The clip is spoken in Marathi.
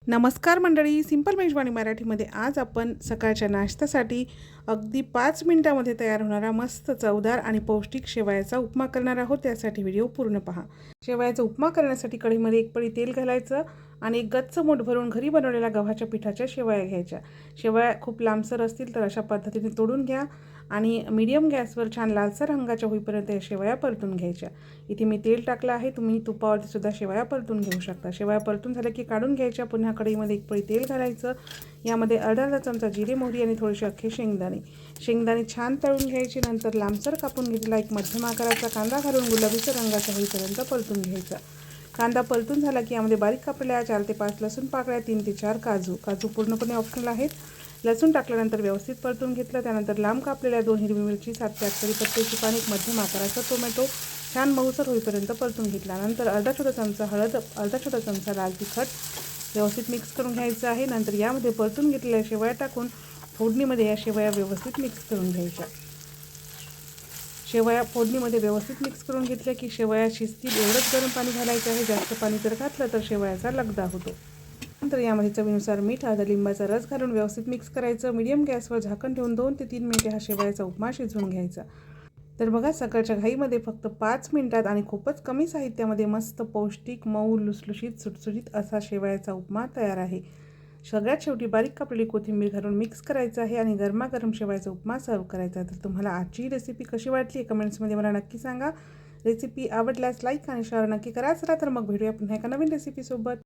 नमस्कार मंडळी, सिंपल मेजवानी मराठीमध्ये आज आपण सकाळच्या नाश्त्यासाठी अगदी 5 मिनिटांमध्ये तयार होणारा मस्त चवदार आणि पौष्टिक शेवयाचा उपमा करणार आहोत. त्यासाठी व्हिडिओ पूर्ण पहा. शेवयाचा उपमा करण्यासाठी कढईमध्ये एक पळी तेल घालायचं आणि एक गच्च मूठ भरून घरी बनवलेल्या गव्हाच्या पिठाच्या शेवया घ्यायच्या. शेवया खूप लांबसर असतील तर अशा पद्धतीने तोडून घ्या आणि मीडियम गॅसवर छान लालसर रंगाच्या होईपर्यंत या शेवया परतून घ्यायच्या. इथे मी तेल टाकलं आहे, तुम्ही तुपावरती सुद्धा शेवया परतून घेऊ शकता. शेवया परतून झाल्या की काढून घ्यायच्या. पुन्हा कढईमध्ये एक पळी तेल घालायचं. यामध्ये अर्धा चमचा जिरे मोहरी आणि थोडेसे अख्खे शेंगदाणे छान तळून घ्यायचे. नंतर लांबसर कापून घेतलेला एक मध्यम आकाराचा कांदा घालून गुलाबीसर रंगाचा होईपर्यंत परतून घ्यायचा. कांदा परतून झाला की यामध्ये बारीक कापलेल्या 4 ते 5 लसूण पाकळ्या, 3 ते 4 काजू पूर्णपणे ऑप्शनल आहेत. लसूण टाकल्यानंतर व्यवस्थित परतून घेतलं. त्यानंतर लांब कापलेल्या 2 हिरवी मिरची, 7 ते 8 कढीपत्त्याची पाने, एक मध्यम आकाराचा टोमॅटो छान मऊसर होईपर्यंत परतून घेतला. नंतर अर्धा छोटा चमचा हळद, अर्धा छोटा चमचा लाल तिखट व्यवस्थित मिक्स करून घ्यायचं आहे. नंतर यामध्ये परतून घेतलेल्या शेवया टाकून फोडणीमध्ये या शेवया व्यवस्थित मिक्स करून घ्यायच्या. शेवया फोडणीमध्ये व्यवस्थित मिक्स करून घेतल्या की शेवया शिजतील एवढंच गरम पाणी घालायचं आहे. जास्त पाणी जर घातलं तर शेवयाचा लगदा होतो. नंतर यामध्ये चवीनुसार मीठ, अर्धा लिंबाचा रस घालून व्यवस्थित मिक्स करायचं. मीडियम गॅसवर झाकण ठेवून 2 ते 3 मिनिटे हा शेवयाचा उपमा शिजवून घ्यायचा. तर बघा, सकाळच्या घाईमध्ये फक्त 5 मिनिटात आणि खूपच कमी साहित्यामध्ये मस्त पौष्टिक, मऊ, लुसलुशीत, सुटसुटीत असा शेवयाचा उपमा तयार आहे. सगळ्यात शेवटी बारीक कापलेली कोथिंबीर घालून मिक्स करायचं आहे आणि गरमागरम शेवयाचा उपमा सर्व करायचा. तर तुम्हाला आजची रेसिपी कशी वाटली कमेंट्समध्ये मला नक्की सांगा. रेसिपी आवडल्यास लाईक आणि शेअर नक्की करा. चला तर मग भेटूया पुन्हा एका नवीन रेसिपीसोबत.